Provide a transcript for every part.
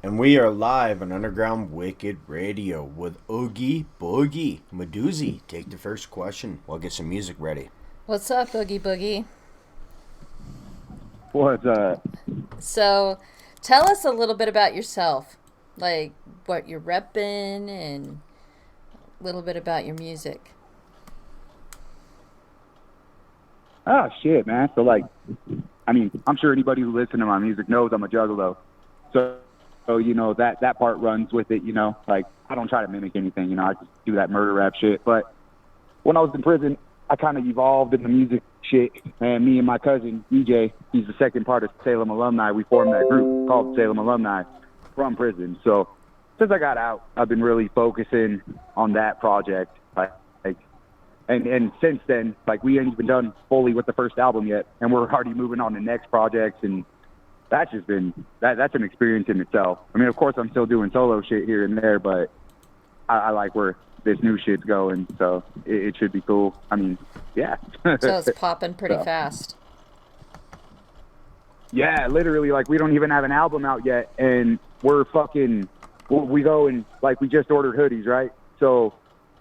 And we are live on Underground Wicked Radio with Oogie Boogie. Meduzi, take the first question. We'll get some music ready. What's up, Oogie Boogie? What's up? So, tell us a little bit about yourself, like what you're repping and a little bit about your music. Oh shit, man. So I'm sure anybody who listens to my music knows I'm a juggalo. So that part runs with it. Like I don't try to mimic anything. I just do that murder rap shit. But when I was in prison, I kind of evolved in the music shit. And me and my cousin EJ, he's the second part of Salem Alumni. We formed that group called Salem Alumni from prison. So since I got out, I've been really focusing on that project. And since then, we ain't even done fully with the first album yet, and we're already moving on to next projects, and that's just been that's an experience in itself. I mean, of course, I'm still doing solo shit here and there, but I like where this new shit's going, so it should be cool. I mean, yeah. So it's popping pretty fast. Yeah, literally, we don't even have an album out yet, and we go and we just ordered hoodies, right? So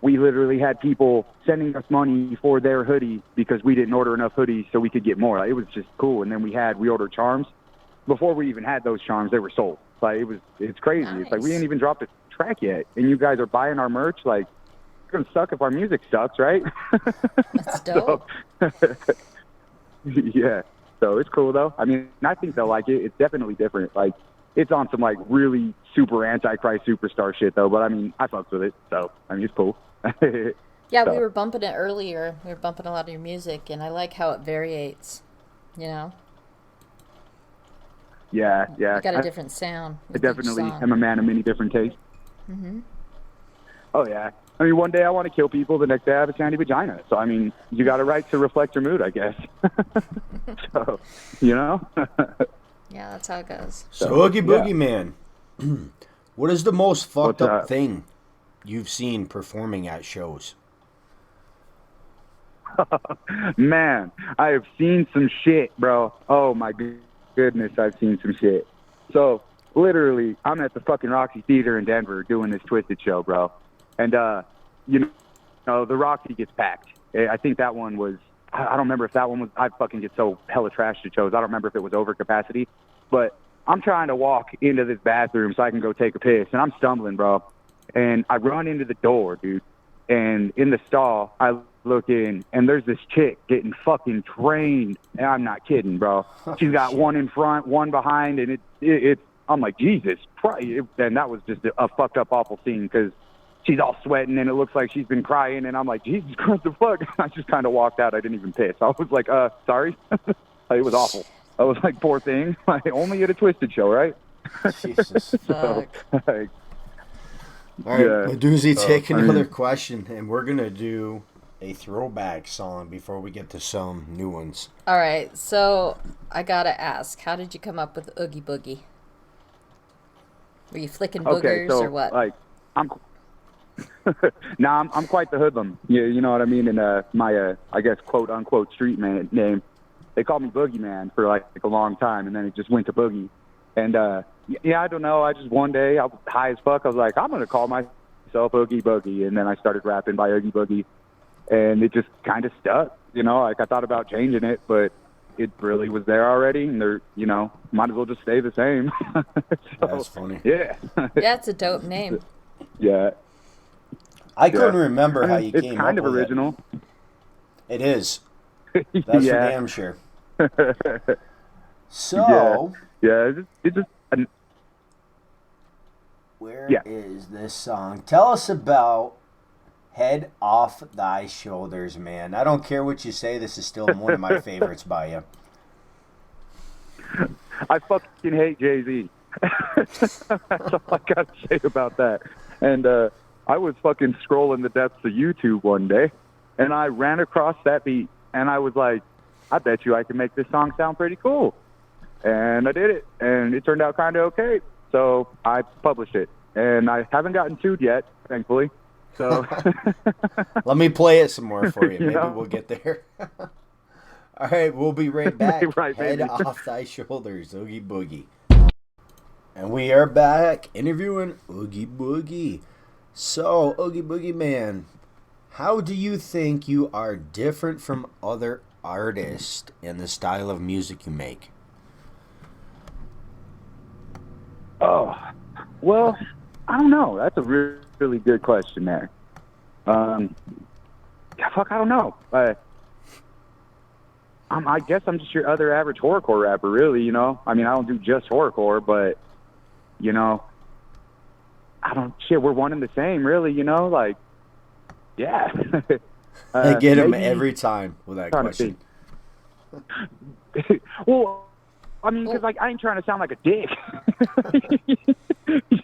we literally had people sending us money for their hoodie because we didn't order enough hoodies so we could get more. It was just cool. And then we ordered charms. Before we even had those charms, they were sold. It's crazy. Nice. It's we ain't even dropped a track yet, and you guys are buying our merch. It's gonna suck if our music sucks, right? That's dope. Yeah. So it's cool though. I mean, I think they'll like it. It's definitely different. It's on some really super Antichrist superstar shit though. But I mean, I fucks with it. So I mean, it's cool. Yeah, So, we were bumping it earlier. We were bumping a lot of your music, and I like how it variates. Yeah. You got a different sound. I definitely am a man of many different tastes. Mm-hmm. Oh, yeah. I mean, one day I want to kill people, the next day I have a sandy vagina. So, I mean, you got a right to reflect your mood, I guess. So, Yeah, that's how it goes. So, Oogie Boogie, man, what is the most fucked What's up up? thing you've seen performing at shows? Man, I have seen some shit, bro. Oh, my goodness, I've seen some shit. So, literally, I'm at the fucking Roxy Theater in Denver doing this Twisted show, bro. And, the Roxy gets packed. I think that one was, I don't remember if that one was, I fucking get so hella trashed at shows. I don't remember if it was over capacity. But I'm trying to walk into this bathroom so I can go take a piss, and I'm stumbling, bro. And I run into the door, dude. And in the stall, I look in, and there's this chick getting fucking trained. And I'm not kidding, bro. She's got one in front, one behind, and I'm like, Jesus Christ. And that was just a fucked up, awful scene because she's all sweating, and it looks like she's been crying. And I'm like, Jesus Christ, the fuck? I just kind of walked out. I didn't even piss. I was like, sorry. It was awful. I was like, poor thing. Only at a Twisted show, right? Jesus. So, All right, yeah. Meduzi, take another question, and we're going to do a throwback song before we get to some new ones. All right, so I gotta ask, how did you come up with Oogie Boogie? Were you flicking boogers Okay, so, or what? I'm quite the hoodlum. Yeah, you know what I mean? And my, I guess, quote-unquote street name, they called me Boogie Man for a long time, and then it just went to Boogie. And, I don't know. I just one day, I was high as fuck. I was like, I'm going to call myself Oogie Boogie. And then I started rapping by Oogie Boogie. And it just kind of stuck. I thought about changing it, but it really was there already. And might as well just stay the same. So, That's funny. Yeah. Yeah, it's a dope name. Yeah. I couldn't remember how you it's came kind up of with original. It is. That's Yeah. for damn sure. So, Yeah, it's just where Yeah. is this song? Tell us about Head Off Thy Shoulders, man. I don't care what you say. This is still one of my favorites by you. I fucking hate Jay-Z. That's all I got to say about that. And I was fucking scrolling the depths of YouTube one day, and I ran across that beat, and I was like, I bet you I can make this song sound pretty cool. And I did it, and it turned out kind of okay. So I published it, and I haven't gotten sued yet, thankfully. So Let me play it some more for you. You Maybe know? we'll get there. All right, we'll be right back. Right, Head baby. Off Thy Shoulders, Oogie Boogie. And we are back interviewing Oogie Boogie. So, Oogie Boogie man, how do you think you are different from other artists in the style of music you make? Oh, well, I don't know. That's a really good question there. Yeah, fuck, I don't know. I guess I'm just your other average horrorcore rapper, really. You know, I mean, I don't do just horrorcore, but you know, I don't shit. We're one and the same, really. You know, like, yeah. I get him maybe every time with that trying to question. think. Well, I mean, because like I ain't trying to sound like a dick.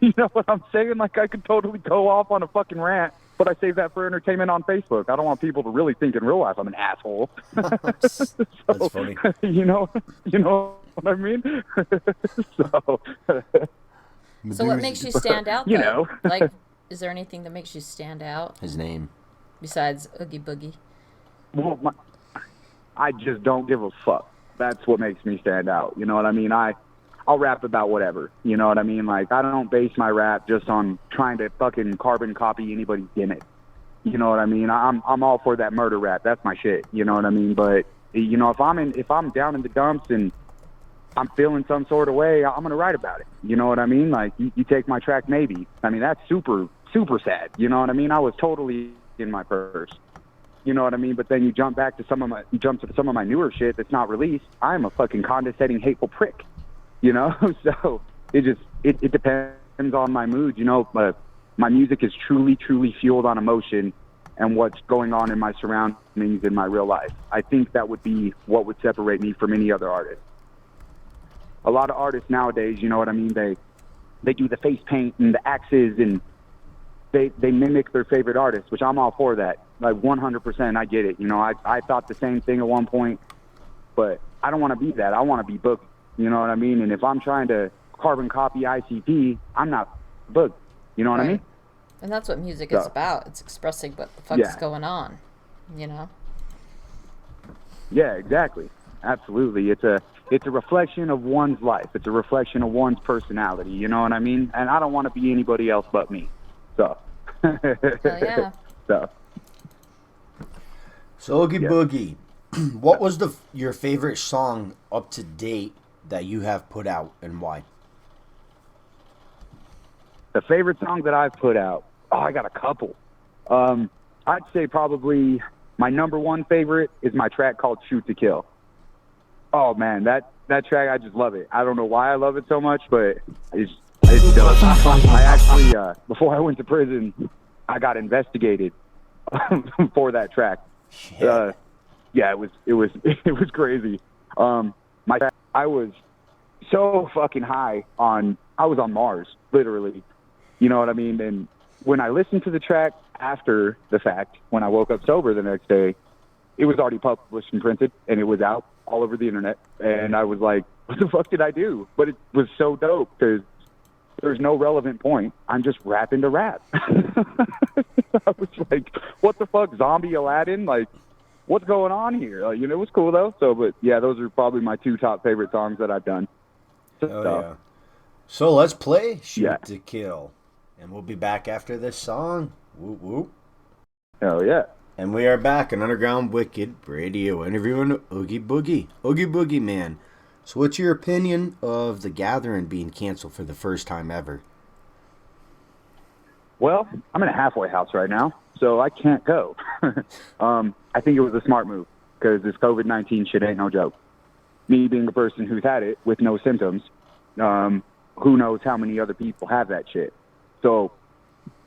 You know what I'm saying? Like I could totally go off on a fucking rant, but I save that for entertainment on Facebook. I don't want people to really think in real life I'm an asshole. That's funny. You know what I mean? So, So what makes you stand out, though? You know. Like, is there anything that makes you stand out His name. besides Oogie Boogie? well, I just don't give a fuck. That's what makes me stand out. You know what I mean? I'll rap about whatever. You know what I mean? Like, I don't base my rap just on trying to fucking carbon copy anybody's gimmick. You know what I mean? I'm all for that murder rap. That's my shit. You know what I mean? But you know, if I'm down in the dumps and I'm feeling some sort of way, I'm gonna write about it. You know what I mean? Like, you take my track, maybe. I mean, that's super sad. You know what I mean? I was totally in my purse. You know what I mean? But then you jump to some of my newer shit that's not released. I'm a fucking condescending, hateful prick. You know? So it depends on my mood. You know, but my music is truly fueled on emotion and what's going on in my surroundings in my real life. I think that would be what would separate me from any other artist. A lot of artists nowadays, you know what I mean? They do the face paint and the axes and they mimic their favorite artist, which I'm all for that. Like 100%, I get it. You know, I thought the same thing at one point, but I don't want to be that. I want to be Boogie. You know what I mean? And if I'm trying to carbon copy ICP, I'm not Boogie. You know what I mean? And that's what music is about. It's expressing what the fuck's going on, you know? Yeah, exactly. Absolutely. It's a reflection of one's life. It's a reflection of one's personality. You know what I mean? And I don't want to be anybody else but me. So. Hell yeah. So Oogie Boogie, what was your favorite song up to date that you have put out and why? The favorite song that I've put out, I got a couple. I'd say probably my number one favorite is my track called Shoot to Kill. Oh man, that track, I just love it. I don't know why I love it so much, but it's dope. I actually, before I went to prison, I got investigated for that track. Yeah, it was crazy. I was so fucking high I was on Mars, literally. You know what I mean? And when I listened to the track after the fact, when I woke up sober the next day, it was already published and printed, and it was out all over the internet. And I was like, what the fuck did I do? But it was so dope because there's no relevant point. I'm just rapping to rap. I was like, what the fuck, zombie Aladdin? Like, what's going on here? Like, you know, it was cool though. So, but yeah, those are probably my two top favorite songs that I've done. Yeah. So let's play Shoot to Kill. And we'll be back after this song. Whoop whoop. Hell yeah. And we are back on Underground Wicked Radio interviewing Oogie Boogie. Oogie Boogie man. So what's your opinion of The Gathering being canceled for the first time ever? Well, I'm in a halfway house right now, so I can't go. I think it was a smart move because this COVID-19 shit ain't no joke. Me being a person who's had it with no symptoms, who knows how many other people have that shit. So,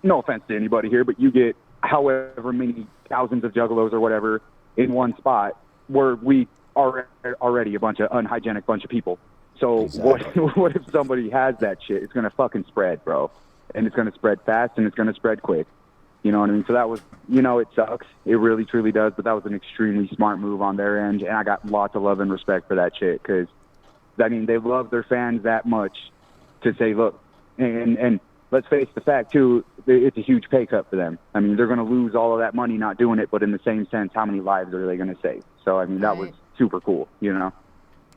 no offense to anybody here, but you get however many thousands of juggalos or whatever in one spot where we are already a bunch of unhygienic bunch of people. So exactly. What if somebody has that shit? It's going to fucking spread, bro. And it's going to spread fast and it's going to spread quick. You know what I mean? So that was, you know, it sucks. It really, truly does. But that was an extremely smart move on their end. And I got lots of love and respect for that shit because, I mean, they love their fans that much to say, look, and let's face the fact, too, it's a huge pay cut for them. I mean, they're going to lose all of that money not doing it, but in the same sense, how many lives are they going to save? So, I mean, that was super cool, you know?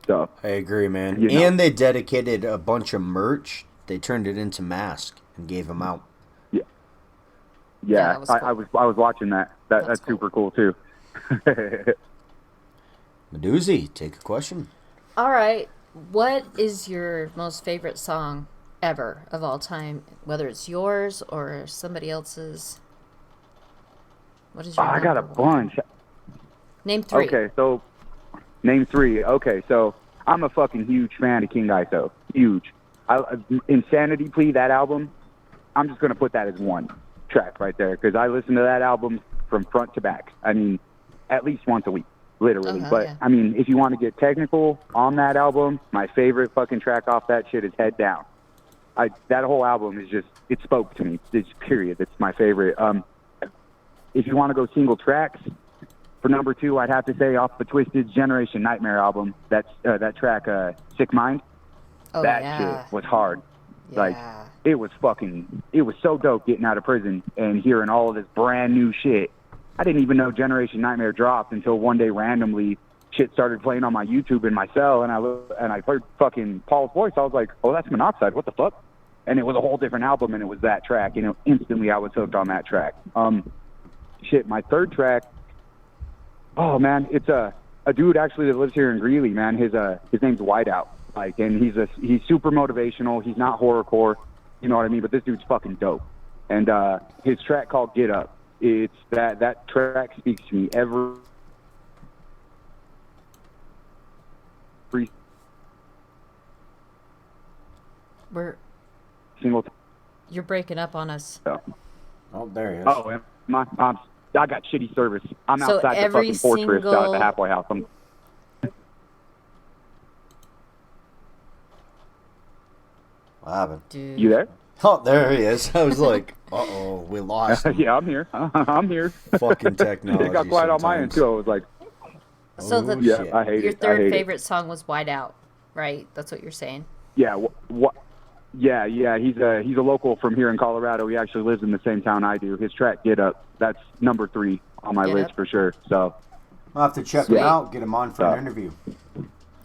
So I agree, man. You know. And they dedicated a bunch of merch they turned it into Mask and gave him out. Yeah, that was cool. I was watching that. That's cool. super cool too. Meduzzi, take a question. All right. What is your most favorite song ever of all time? Whether it's yours or somebody else's. What is your I got a number one? bunch. Name 3. Okay, so name 3. Okay, so I'm a fucking huge fan of King Iso. Huge. Insanity Plea, that album, I'm just going to put that as one track right there because I listen to that album from front to back. I mean, at least once a week, literally. But, yeah. I mean, if you want to get technical on that album, my favorite fucking track off that shit is Head Down. That whole album is just, it spoke to me. It's period. It's my favorite. If you want to go single tracks, for number 2, I'd have to say off the Twisted Generation Nightmare album, that track, Sick Mind. Oh, that yeah. shit was hard. Yeah. Like, it was so dope getting out of prison and hearing all of this brand new shit. I didn't even know Generation Nightmare dropped until one day randomly shit started playing on my YouTube in my cell, and I heard fucking Paul's voice. I was like, oh, that's Monoxide. What the fuck? And it was a whole different album, and it was that track. And instantly I was hooked on that track. My third track, oh, man, it's a dude actually that lives here in Greeley, man. His name's Whiteout. Like, and he's super motivational. He's not horrorcore, you know what I mean? But this dude's fucking dope. And his track called Get Up. It's that track speaks to me every single time. You're breaking up on us. Oh, there he is. Oh, I got shitty service. I'm So outside the every fucking fortress out at the single- halfway house. What happened? Dude. You there? Oh, there he is. I was like, uh-oh, we lost him. Yeah, I'm here. I'm here. Fucking technology. It got quiet on my end, sometimes. too. I was like, So Oh, yeah, shit. I hate your it. I third hate favorite song was White Out, right? That's what you're saying. it. Yeah, Yeah. He's a local from here in Colorado. He actually lives in the same town I do. His track Get Up, that's number 3 on my Get list Up. for sure. So, I'll have to check Sweet. him out, get him on for an interview.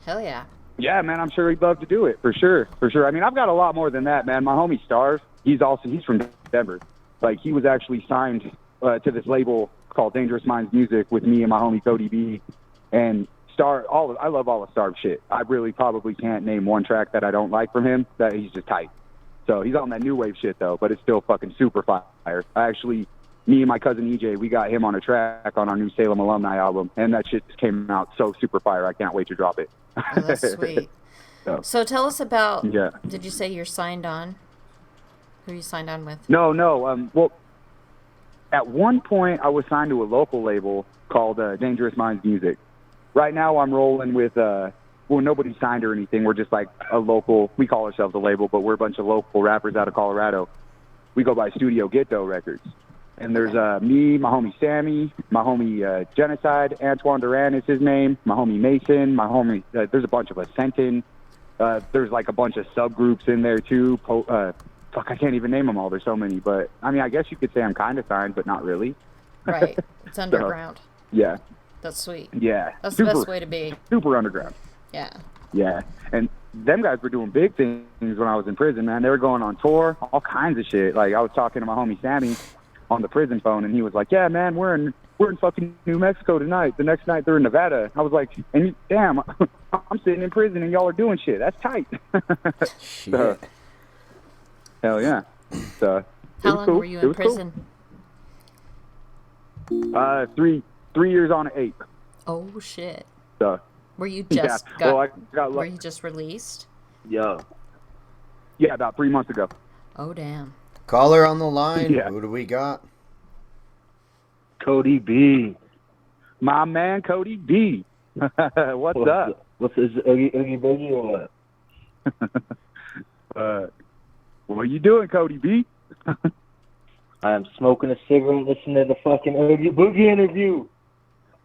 Hell yeah. yeah, man, I'm sure he'd love to do it for sure. For sure. I mean, I've got a lot more than that, man. My homie Stars, he's from Denver. Like, he was actually signed to this label called Dangerous Minds Music with me and my homie Cody Be. And I love all of Star's shit. I really probably can't name one track that I don't like from him. That he's just tight. So he's on that new wave shit though, but it's still fucking super fire. Me and my cousin EJ, we got him on a track on our new Salem Alumni album, and that shit just came out so super fire. I can't wait to drop it. Oh, that's sweet. So tell us about, Yeah. did you say you're signed on? Who are you signed on with? No. Well, at one point I was signed to a local label called Dangerous Minds Music. Right now I'm rolling with nobody's signed or anything. We're just like a local. We call ourselves a label, but we're a bunch of local rappers out of Colorado. We go by Studio Ghetto Records. And there's me, my homie Sammy, my homie Genocide, Antoine Duran is his name, my homie Mason, my homie. There's a bunch of us. Sentin. There's like a bunch of subgroups in there too. I can't even name them all. There's so many. But I mean, I guess you could say I'm kind of signed, but not really. Right. It's underground. Yeah. That's sweet. Yeah. That's the best way to be. Super underground. Yeah. Yeah. And them guys were doing big things when I was in prison, man. They were going on tour, all kinds of shit. Like, I was talking to my homie Sammy on the prison phone, and he was like, yeah, man, we're in fucking New Mexico tonight. The next night they're in Nevada. I was like, damn, I'm sitting in prison and y'all are doing shit. That's tight. Shit. Hell yeah. So, How long were you in prison? Cool. 3 years on 8. Oh, shit. So, Were you yeah. were you just released? Yeah, about 3 months ago. Oh, damn. Caller on the line. Yeah. Who do we got? Cody Be. My man, Cody Be. What's up? What's this, Oogie Boogie or what? What are you doing, Cody B? I am smoking a cigarette listening to the fucking Oogie Boogie interview.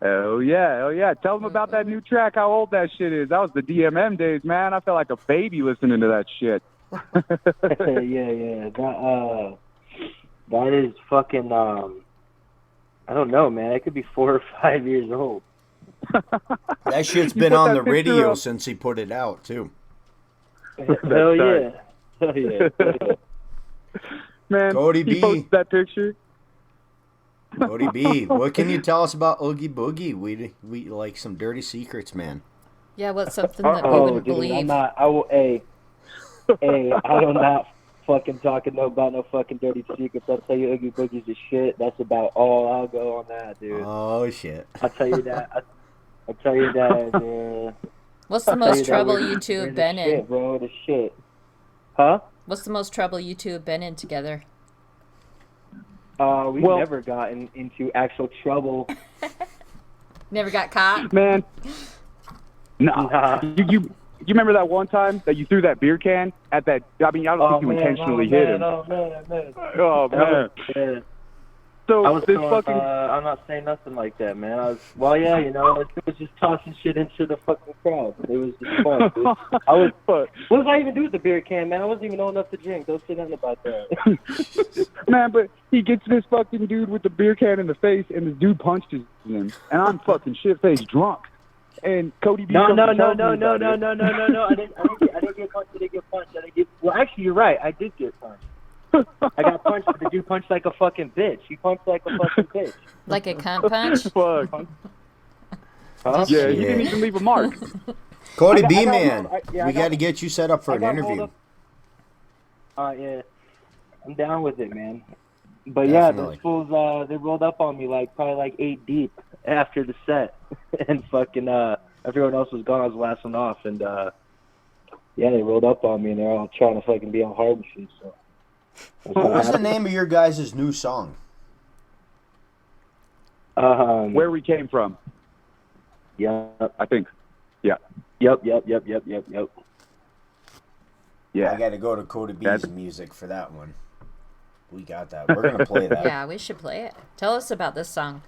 Oh yeah. Tell them about that new track, how old that shit is. That was the DMM days, man. I felt like a baby listening to that shit. yeah. That is fucking, I don't know, man. It could be 4 or 5 years old. That shit's You been put on that the picture radio up. since he put it out, too. Hell yeah. yeah. Man, Cody he Be. posted that picture. Cody B, what can you tell us about Oogie Boogie? We like some dirty secrets, man. Yeah, what's something that we Oh, wouldn't dude, believe? I'm not. I will. Hey, I don't not fucking talking about no fucking dirty secrets. I'll tell you, Oogie Boogie's a shit. That's about all I'll go on that, dude. Oh shit. I'll tell you that. I'll tell you that. What's the I'll tell most you that trouble we're- you two we're have the been shit, in? bro. The shit. Huh? What's the most trouble you two have been in together? We've Well- never gotten into actual trouble. Never got caught? Man, nah. Nah. You remember that one time that you threw that beer can at that? I mean, I don't think you intentionally hit him. Oh man. Oh man. Yeah. So I was this throwing, fucking I'm not saying nothing like that, man. It was just tossing shit into the fucking crowd. It was just fun, dude. But, What did I even do with the beer can, man? I wasn't even old enough to drink. Don't say nothing about that. man, but he gets this fucking dude with the beer can in the face, and this dude punches him, and I'm fucking shit-faced drunk. And Cody B. No. comes I and tells me didn't about it. get punched. I didn't get punched. Well, actually, you're right. I did get punched. I got punched, but the dude punched like a fucking bitch. He punched like a fucking bitch. Like a cunt punch? Fuck. Huh? Yeah, he Shit. didn't even leave a mark. Cody I B, got man, rolled- I we got- got to get you set up for I an got rolled interview. up. Yeah, I'm down with it, man. But yeah, Definitely. those fools, they rolled up on me probably like 8 deep after the set, and fucking everyone else was gone. I was the last one off, and yeah, they rolled up on me, and they're all trying to fucking be all hard and shit. So. What was the name of your guys' new song? Where we came from, Yep. I think. Yeah. Yep. I Yeah. got to go to Cody B's That's- music for that one. We got that. We're going to play that. Yeah, we should play it. Tell us about this song.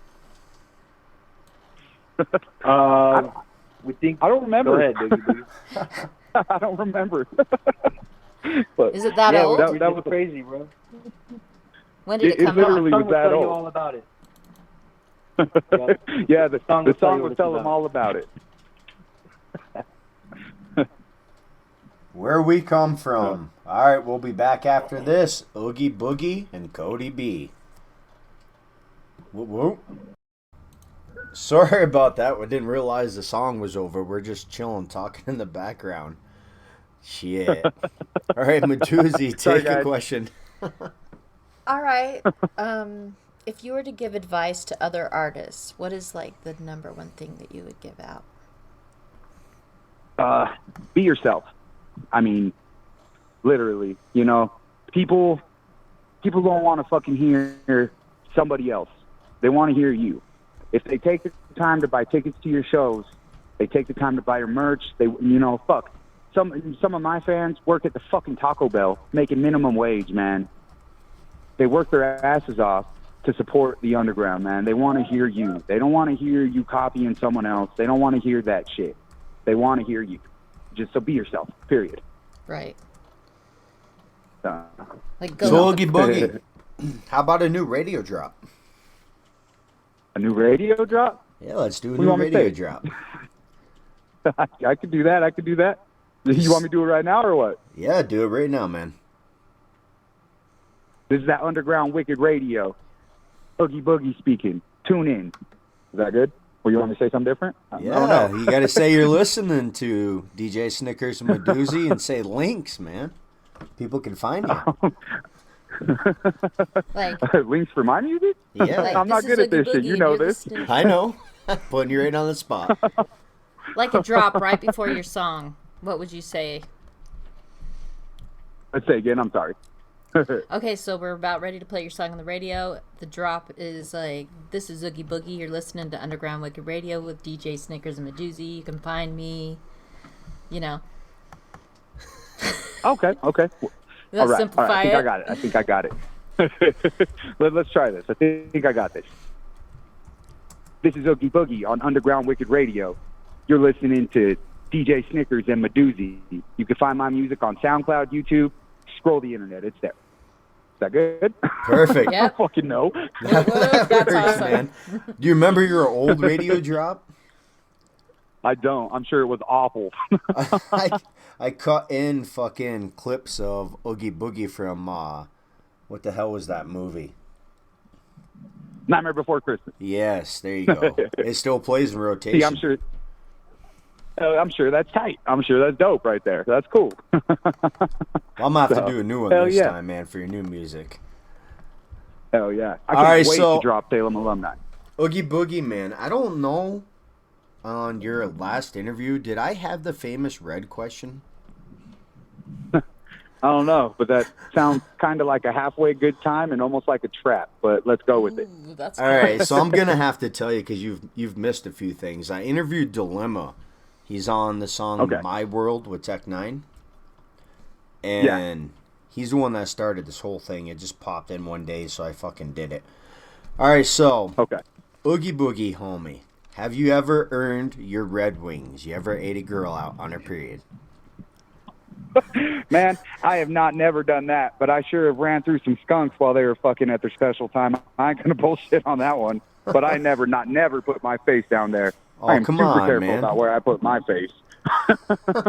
We think. I don't remember. Go ahead, Boogie. I don't remember. But Is it that Yeah, old? that that was- was crazy, bro. When did it it come literally out? was that tell you old. all about it. yeah, the song will tell you will what it's tell them about. all about it. Where we come from. All right, we'll be back after this. Oogie Boogie and Cody B. Whoop, whoop. Sorry about that. We didn't realize the song was over. We're just chilling, talking in the background. Shit. All right, Matuzi, Sorry, take a guys. question. All right. If you were to give advice to other artists, what is like the number one thing that you would give out? Be yourself. I mean, literally, you know, people don't want to fucking hear somebody else. They want to hear you. If they take the time to buy tickets to your shows, they take the time to buy your merch. Fuck. Some of my fans work at the fucking Taco Bell making minimum wage, man. They work their asses off to support the underground, man. They want to hear you. They don't want to hear you copying someone else. They don't want to hear that shit. They want to hear you. Just so be yourself, period. Right. Uh, Like go. So, Oogie Boogie, how about a new radio drop? a new radio drop? Yeah, let's do a What do you new want me to radio say? drop. I could do that. You want me to do it right now or what? Yeah, do it right now, man. This is that underground wicked radio. Oogie Boogie speaking. Tune in. Is that good? Or you want me to say something different? I don't Yeah, know. you got to say you're listening to DJ Snickers and Meduzi and say links, man. People can find you. Like, Links for my music? Yeah, like I'm not this is good at Oogie this shit. Boogie You and know you're this. listening- I know. Putting you right on the spot. Like a drop right before your song. What would you say? Let's say again. I'm sorry. Okay, so we're about ready to play your song on the radio. The drop is like, this is Oogie Boogie. You're listening to Underground Wicked Radio with DJ Snickers and Meduzi. You can find me, you know. Okay. Let's All right. simplify I think it. I got it. Let's try this. I think I got this. This is Oogie Boogie on Underground Wicked Radio. You're listening to DJ Snickers and Meduzi. You can find my music on SoundCloud, YouTube. Scroll the internet. It's there. Is that good? Perfect. Yep. I fucking know. That's Works, awesome. man. Do you remember your old radio drop? I don't. I'm sure it was awful. I cut in fucking clips of Oogie Boogie from what the hell was that movie? Nightmare Before Christmas. Yes, there you go. It still plays in rotation. See, I'm sure that's tight. I'm sure that's dope right there. That's cool. Well, I'm gonna have to do a new one hell this yeah. time, man, for your new music. Hell yeah. I All can't right, wait so- to drop Salem Alumni. Oogie Boogie, man. I don't know. On your last interview, did I have the famous red question? I don't know, but that sounds kind of like a halfway good time and almost like a trap, but let's go with it. Ooh, that's All right, so I'm gonna have to tell you because you've missed a few things. I interviewed Dilemma. He's on the song Okay. "My World" with Tech Nine, and he's the one that started this whole thing. It just popped in one day, so I fucking did it. All right, so Okay. Oogie Boogie, homie, have you ever earned your Red Wings? You ever ate a girl out on her period? Man, I have never done that, but I sure have ran through some skunks while they were fucking at their special time. I ain't gonna bullshit on that one, but I never put my face down there. Oh, I am come super on, careful man. about where I put my face.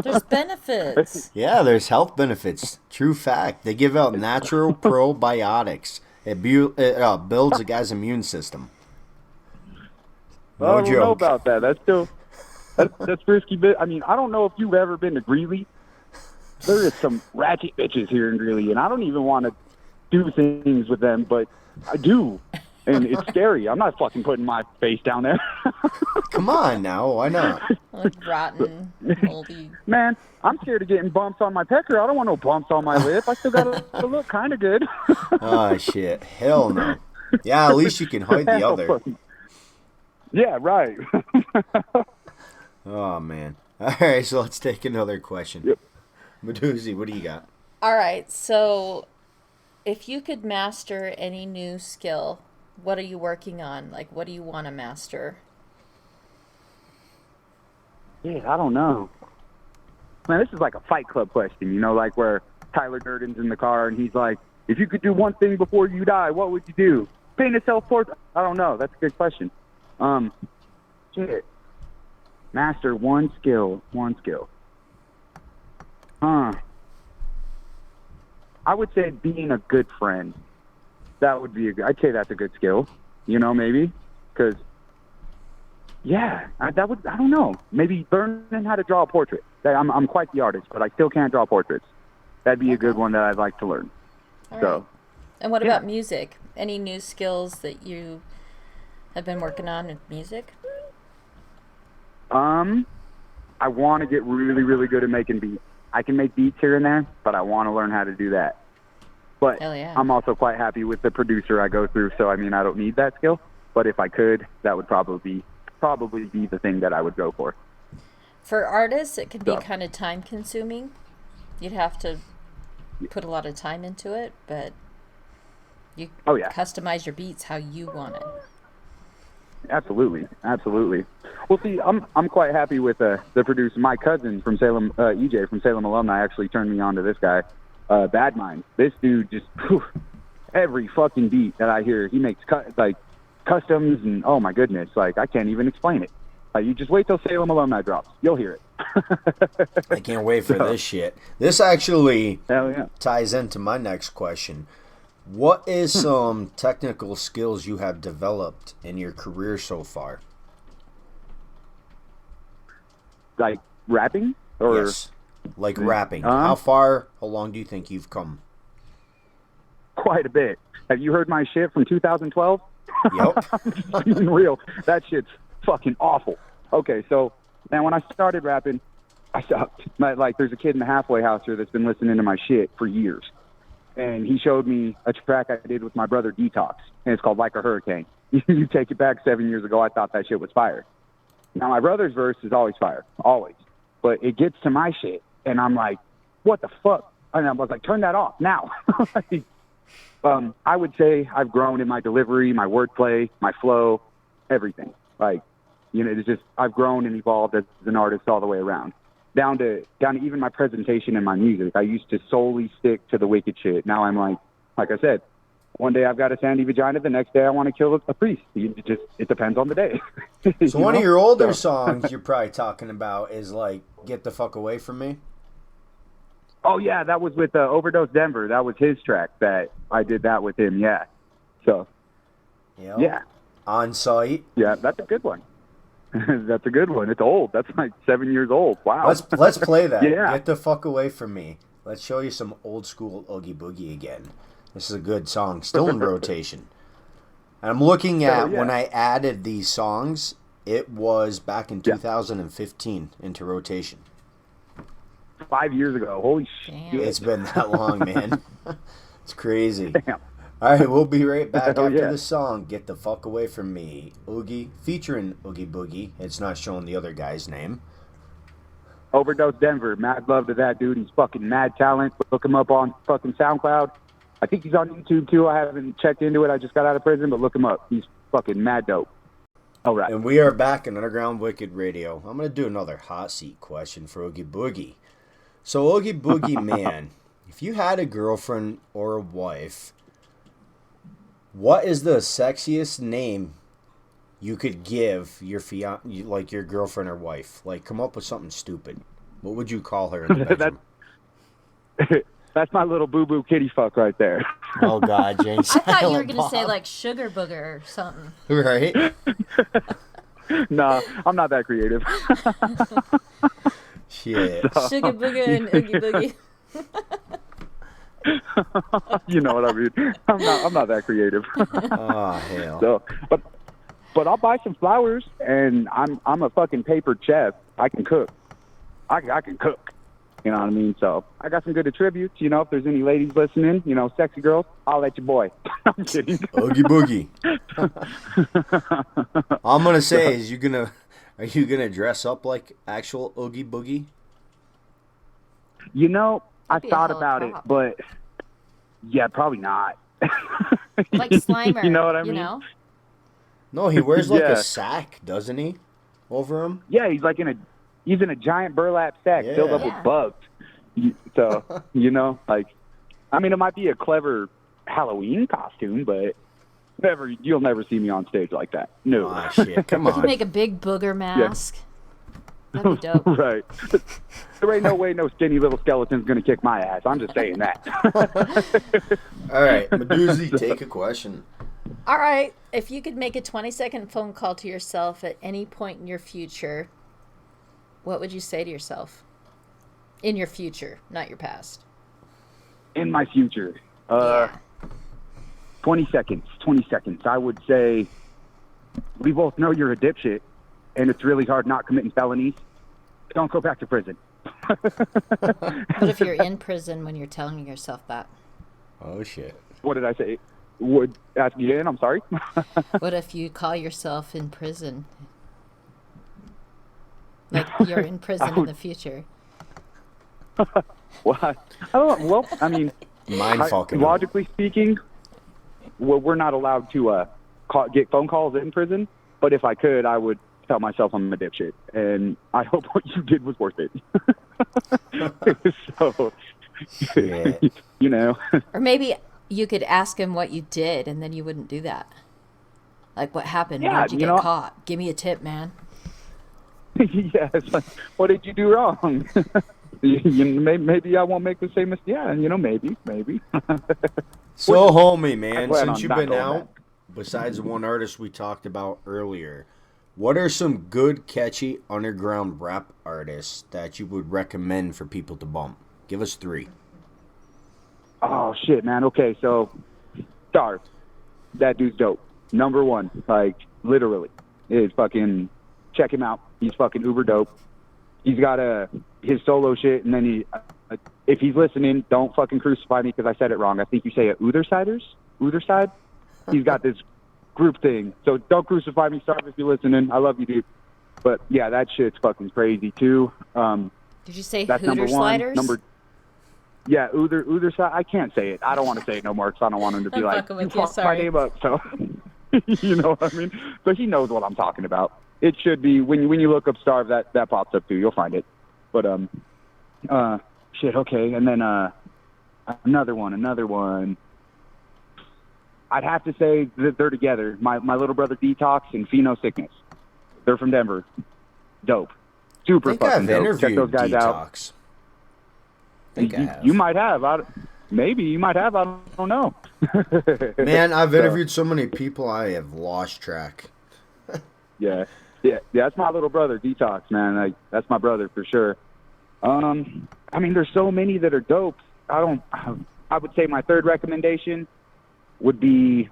There's benefits. Yeah, there's health benefits. True fact. They give out natural probiotics. It builds a guy's immune system. No I don't know joke. about that. That's risky. Bit. I mean, I don't know if you've ever been to Greeley. There is some ratchet bitches here in Greeley, and I don't even want to do things with them, but I do, and it's scary. I'm not fucking putting my face down there. Come on now, why not? Like rotten, moldy. Man, I'm scared of getting bumps on my pecker. I don't want no bumps on my lip. I still got to look kind of good. Oh shit, hell no. Yeah, at least you can hide the other. Yeah, right. Oh man. All right, so let's take another question. Yep. Medusi, what do you got? All right, so if you could master any new skill, what are you working on? Like, what do you want to master? Yeah, I don't know. Man, this is like a Fight Club question, you know, like where Tyler Durden's in the car and he's like, if you could do one thing before you die, what would you do? Paint a self-portrait? I don't know. That's a good question. Shit. Master one skill. I would say being a good friend. That would be I'd say that's a good skill, you know, maybe. Because, yeah, I don't know. Maybe learning how to draw a portrait. I'm quite the artist, but I still can't draw portraits. That'd be a good one that I'd like to learn. All So, right. And what yeah. about music? Any new skills that you have been working on with music? I want to get really, really good at making beats. I can make beats here and there, but I want to learn how to do that. But Hell yeah. I'm also quite happy with the producer I go through, so I mean, I don't need that skill. But if I could, that would probably be the thing that I would go for. For artists, it can be So. kind of time consuming. You'd have to put a lot of time into it, but you Oh, yeah. customize your beats how you want it. Absolutely. Well, see, I'm quite happy with the producer. My cousin from Salem, EJ from Salem Alumni, actually turned me on to this guy, Bad Mind. This dude just every fucking beat that I hear, he makes customs, and oh my goodness, like I can't even explain it. You just wait till Salem Alumni drops, you'll hear it. I can't wait for this shit. This actually Hell yeah. ties into my next question. What is some technical skills you have developed in your career so far? Like rapping or Yes, like rapping. How long do you think you've come? quite a bit. Have you heard my shit from 2012? Yep. Being real, that shit's fucking awful. Okay, so man, when I started rapping, I sucked. Like, there's a kid in the halfway house here that's been listening to my shit for years, and he showed me a track I did with my brother Detox, and it's called Like a Hurricane. You take it back 7 years ago, I thought that shit was fire. Now my brother's verse is always fire, always, but it gets to my shit, and I'm like, what the fuck? And I was like, turn that off now. I would say I've grown in my delivery, my wordplay, my flow, everything. Like, you know, it's just I've grown and evolved as an artist all the way around. Down to even my presentation and my music. I used to solely stick to the wicked shit. Now I'm like I said, One day I've got a sandy vagina. The next day I want to kill a priest. It depends on the day. So one of your older songs you're probably talking about is like "Get the Fuck Away from Me." Oh yeah, that was with Overdose Denver. That was his track that I did that with him. Yeah. So. Yep. Yeah. On Site. Yeah, that's a good one. That's a good one. It's old. That's like 7 years old. Wow. Let's play that. Yeah. Get the fuck away from me. Let's show you some old school Oogie Boogie again. This is a good song, still in rotation. And I'm looking at when I added these songs, it was back in 2015 into rotation. 5 years ago. Holy Damn. shit. It's been that long, man. It's crazy. Damn. All right, we'll be right back Hell after yeah. the song, Get the Fuck Away from Me. Oogie, featuring Oogie Boogie. It's not showing the other guy's name. Overdose Denver. Mad love to that dude. He's fucking mad talent. Look him up on fucking SoundCloud. I think he's on YouTube too. I haven't checked into it. I just got out of prison, but look him up. He's fucking mad dope. All right. And we are back in Underground Wicked Radio. I'm going to do another hot seat question for Oogie Boogie. So, Oogie Boogie, man, if you had a girlfriend or a wife, what is the sexiest name you could give your like your girlfriend or wife? Like, come up with something stupid. What would you call her in the bedroom? That's my little boo-boo kitty fuck right there. Oh, God, James. I thought you were going to say like Sugar Booger or something. Right? No, I'm not that creative. Shit. Sugar Booger and Oogie Boogie. You know what I mean? I'm not that creative. Oh, hell. So, but I'll buy some flowers, and I'm a fucking paper chef. I can cook. I can cook. You know what I mean? So I got some good attributes. You know, if there's any ladies listening, you know, sexy girls, I'll let your boy. I'm kidding. Oogie Boogie. All I'm gonna say is, are you gonna dress up like actual Oogie Boogie? You know, I That'd be a thought hell of about a it, prop. but yeah, probably not. Like Slimer. You know what I mean? You know? No, he wears like Yeah. a sack, doesn't he? Over him. Yeah, he's in a giant burlap sack filled up Yeah. with bugs. So, you know, like, I mean, it might be a clever Halloween costume, but you'll never see me on stage like that. No. Oh, shit. Come You on. make a big booger mask. That'd be dope. Right. There ain't no way no skinny little skeleton's going to kick my ass. I'm just saying that. All right, Meduzi, take a question. All right. If you could make a 20-second phone call to yourself at any point in your future, what would you say to yourself? In your future, not your past. In my future, Yeah. 20 seconds. I would say, we both know you're a dipshit, and it's really hard not committing felonies. Don't go back to prison. What if you're in prison when you're telling yourself that? Oh, shit. What did I say? Would ask me again? I'm sorry. What if you call yourself in prison? Like you're in prison in the future. What? Well, I mean, Mind fucking. logically speaking, we're not allowed to get phone calls in prison. But if I could, I would tell myself I'm a dipshit, and I hope what you did was worth it. So, Shit. you know. Or maybe you could ask him what you did, and then you wouldn't do that. Like, what happened? Yeah, Where'd you you get know- caught? Give me a tip, man. Yes. Like, what did you do wrong? Maybe I won't make the same mistake. Yeah, you know, maybe. So, homie, man, I plan since on you've not been going out, besides the one artist we talked about earlier, what are some good, catchy, underground rap artists that you would recommend for people to bump? Give us 3. Oh shit, man. Okay, so Star, that dude's dope. Number 1, like literally, is fucking check him out. He's fucking uber dope. He's got his solo shit, and then if he's listening, don't fucking crucify me because I said it wrong. I think you say it Utherside. He's got this group thing, so don't crucify me. Sorry if you're listening. I love you, dude. But yeah, that shit's fucking crazy too. Did you say That's Hooter number 1. Sliders? Yeah, Utherside. I can't say it. I don't want to say it no more because I don't want him to be I'm like, fucking you with you, fucked my sorry. name up. So, you know what I mean? But he knows what I'm talking about. It should be, when you look up Starve, that pops up too. You'll find it. But, shit, okay. And then another one. I'd have to say that they're together. My little brother Detox and Pheno Sickness. They're from Denver. Dope. Super I think fucking I've dope. interviewed Check those guys out. Detox. I think I have. You might have. Maybe you might have. I don't know. Man, I've interviewed so many people I have lost track. Yeah. That's my little brother Detox, man. Like, that's my brother for sure. I mean, there's so many that are dope. I would say my third recommendation would be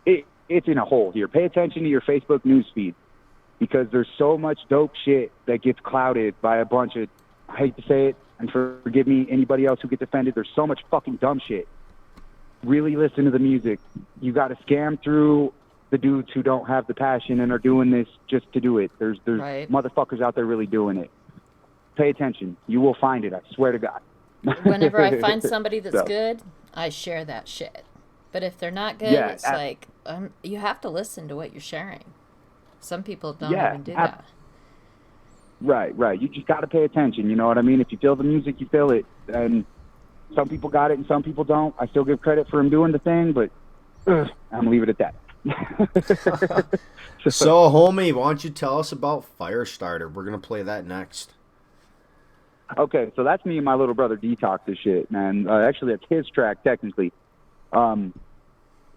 it's in a hole here. Pay attention to your Facebook news feed, because there's so much dope shit that gets clouded by a bunch of, I hate to say it, and forgive me, anybody else who gets offended, there's so much fucking dumb shit. Really listen to the music. You got to scam through the dudes who don't have the passion and are doing this just to do it. There's Right. motherfuckers out there really doing it. Pay attention. You will find it, I swear to God. Whenever I find somebody that's So. good, I share that shit. But if they're not good, Yeah, it's like you have to listen to what you're sharing. Some people don't Yeah, even do that. Right. You just got to pay attention. You know what I mean? If you feel the music, you feel it. And some people got it and some people don't. I still give credit for him doing the thing, but I'm going to leave it at that. So, homie, why don't you tell us about Firestarter? We're going to play that next. Okay, so that's me and my little brother Detox's shit, man. Actually, that's his track, technically.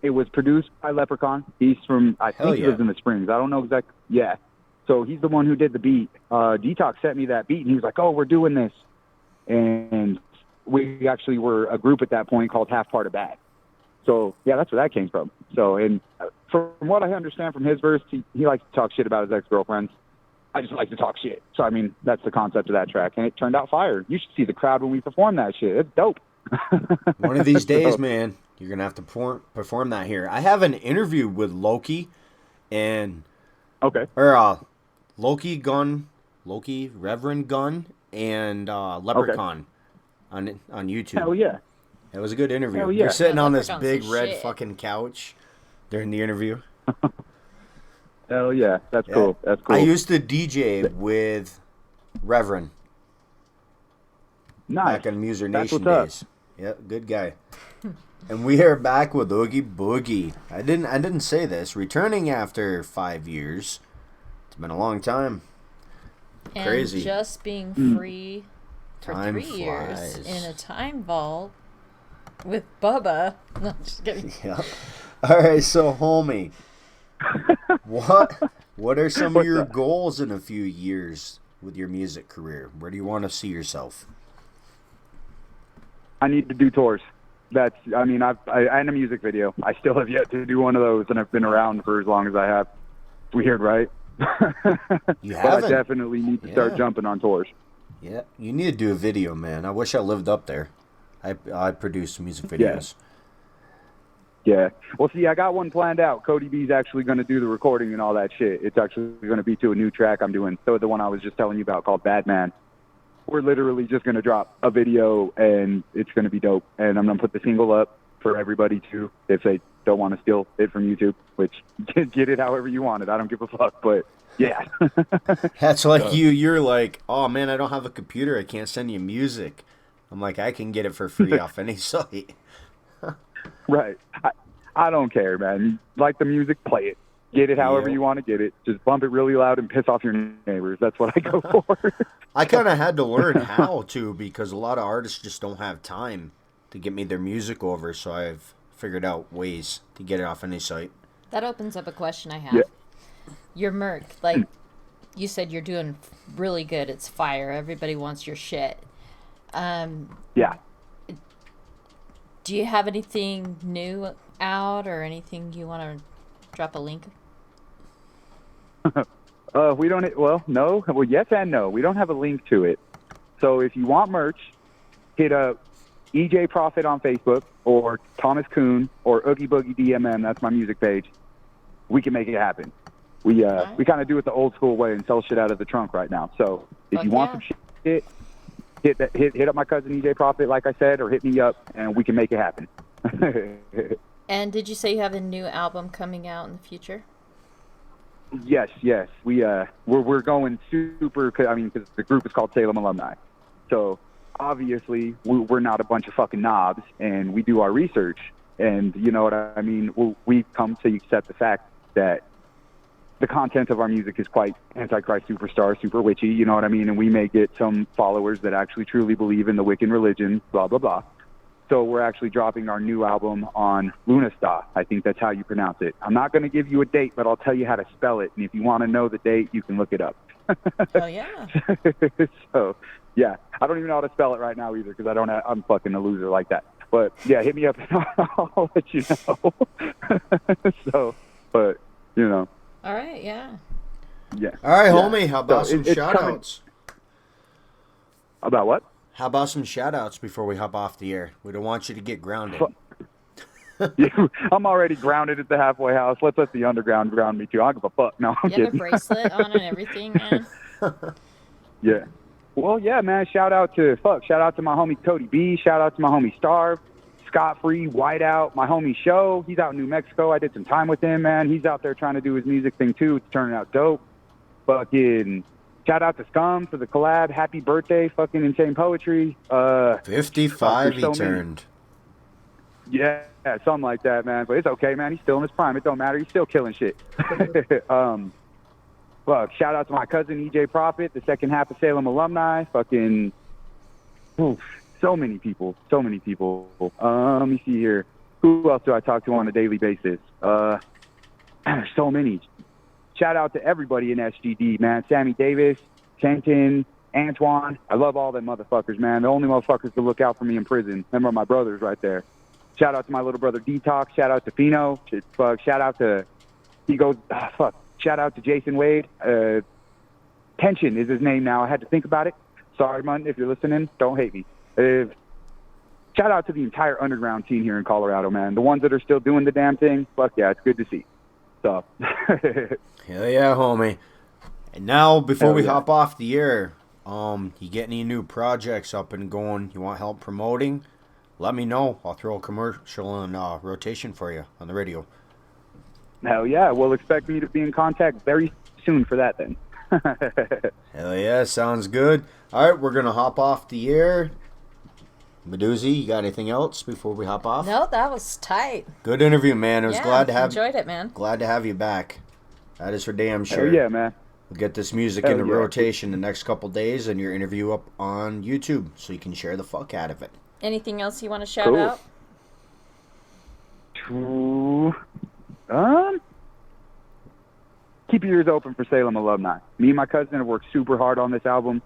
It was produced by Leprechaun. He's from, I Hell think he yeah. lives in the Springs. I don't know exactly. Yeah. So he's the one who did the beat. Detox sent me that beat, and he was like, oh, we're doing this. And we actually were a group at that point called Half Part of Bad. So, yeah, that's where that came from. So, and from what I understand from his verse, he likes to talk shit about his ex-girlfriends. I just like to talk shit. So, I mean, that's the concept of that track. And it turned out fire. You should see the crowd when we perform that shit. It's dope. One of these days, man, you're going to have to perform that here. I have an interview with Loki and... Okay. Or, Loki, Reverend Gunn, and Leprechaun on YouTube. Hell yeah. It was a good interview. Hell yeah. You're sitting on this Leprechaun's big the red shit. fucking couch during the interview. Hell yeah. That's Yeah. cool. That's cool. I used to DJ with Reverend nice. back on Muser That's Nation what's up. days. Yep, good guy. And we are back with Oogie Boogie. I didn't say this. Returning after 5 years. It's been a long time. And Crazy. just being free for Time 3 years flies. in a time vault with Bubba. No, just kidding. Yeah. All right, so homie, what are some of What's your that? goals in a few years with your music career? Where do you want to see yourself? I need to do tours. And a music video. I still have yet to do one of those, and I've been around for as long as I have. It's weird, right? You But I haven't? definitely need to start Yeah. jumping on tours. Yeah, you need to do a video, man. I wish I lived up there. I produce music videos. Yeah. Well, see, I got one planned out. Cody Be's actually going to do the recording and all that shit. It's actually going to be to a new track I'm doing. So the one I was just telling you about called Bad Man. We're literally just going to drop a video, and it's going to be dope. And I'm going to put the single up for everybody, too, if they don't want to steal it from YouTube, which get it however you want it. I don't give a fuck. But, yeah. That's like you're like, oh, man, I don't have a computer. I can't send you music. I'm like, I can get it for free off any site. Right. I don't care, man. You like the music, play it. Get it however Yeah. you want to get it. Just bump it really loud and piss off your neighbors. That's what I go for. I kind of had to learn how to, because a lot of artists just don't have time to get me their music over, so I've figured out ways to get it off any site. That opens up a question I have. Yeah. Your Merc, like you said, you're doing really good. It's fire. Everybody wants your shit. Yeah. Do you have anything new out or anything you want to drop a link? We don't. Well, no. Well, yes and no. We don't have a link to it. So if you want merch, hit up EJ Profit on Facebook or Thomas Kuhn or Oogie Boogie DMM. That's my music page. We can make it happen. We kind of do it the old school way and sell shit out of the trunk right now. So if Fuck you want yeah. some shit, hit up my cousin EJ Profit, like I said, or hit me up and we can make it happen. And did you say you have a new album coming out in the future? Yes. We're going super. Because the group is called Salem Alumni, so obviously we're not a bunch of fucking knobs, and we do our research. And you know what I mean? We've come to accept the fact that the content of our music is quite Antichrist superstar, super witchy, you know what I mean? And we may get some followers that actually truly believe in the Wiccan religion, blah, blah, blah. So we're actually dropping our new album on Lunasta. I think that's how you pronounce it. I'm not going to give you a date, but I'll tell you how to spell it. And if you want to know the date, you can look it up. Oh, yeah. So, yeah. I don't even know how to spell it right now either because I'm fucking a loser like that. But, yeah, hit me up and I'll let you know. So, but, you know. All right, yeah. Yeah. All right, yeah. homie. How about some it's shout-outs? About what? How about some shout-outs before we hop off the air? We don't want you to get grounded. I'm already grounded at the halfway house. Let's let the underground ground me too. I don't give a fuck. No, I'm You have a kidding. bracelet on and everything, man. Yeah. Well, yeah, man. Shout out to my homie Cody Be. Shout out to my homie Starve, Scott Free, Whiteout, my homie Show. He's out in New Mexico. I did some time with him, man. He's out there trying to do his music thing too. It's turning out dope. Fucking shout out to Scum for the collab. Happy birthday, fucking Insane Poetry. 55 he so turned. Yeah, something like that, man. But it's okay, man. He's still in his prime. It don't matter. He's still killing shit. Fuck, shout out to my cousin EJ Prophet, the second half of Salem alumni. Fucking, so many people. Let me see here. Who else do I talk to on a daily basis? So many. Shout out to everybody in SGD, man. Sammy Davis, Kenton, Antoine. I love all them motherfuckers, man. The only motherfuckers to look out for me in prison. Them are my brothers right there. Shout out to my little brother Detox. Shout out to Fino. Shout out to Shout out to Jason Wade. Tension is his name now. I had to think about it. Sorry, man, if you're listening, don't hate me. Shout out to the entire underground scene here in Colorado, man. The ones that are still doing the damn thing, fuck yeah, it's good to see. So. Hell yeah, homie. And now, before we yeah. hop off the air, you get any new projects up and going you want help promoting? Let me know. I'll throw a commercial in rotation for you on the radio. Hell yeah. Well, expect me to be in contact very soon for that then. Hell yeah, sounds good. All right, we're going to hop off the air. Meduzi, you got anything else before we hop off? No, that was tight. Good interview, man. I was glad to have enjoyed it, man. Glad to have you back. That is for damn sure. Hell yeah, man. We'll get this music Hell into yeah. rotation the next couple days and your interview up on YouTube so you can share the fuck out of it. Anything else you want to shout Cool. out? Keep your ears open for Salem alumni. Me and my cousin have worked super hard on this album.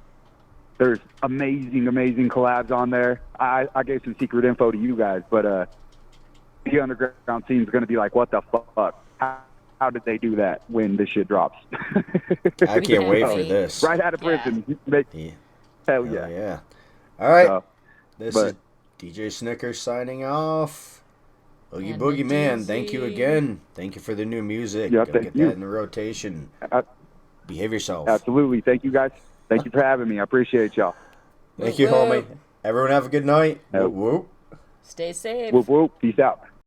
There's amazing collabs on there. I gave some secret info to you guys, but the underground scene is going to be like, what the fuck? How did they do that when this shit drops? I can't wait for this. Right out of prison. Yeah. Hell Hell yeah. yeah. All right. So, This but- is DJ Snickers signing off. Oogie And Boogie Man, Meduzi. thank you again. Thank you for the new music. Yeah, Gotta thank get you. that in the rotation. Behave yourself. Absolutely. Thank you, guys. Thank you for having me. I appreciate y'all. Thank you, homie. Everyone have a good night. Yep. Whoop, whoop. Stay safe. Whoop, whoop. Peace out.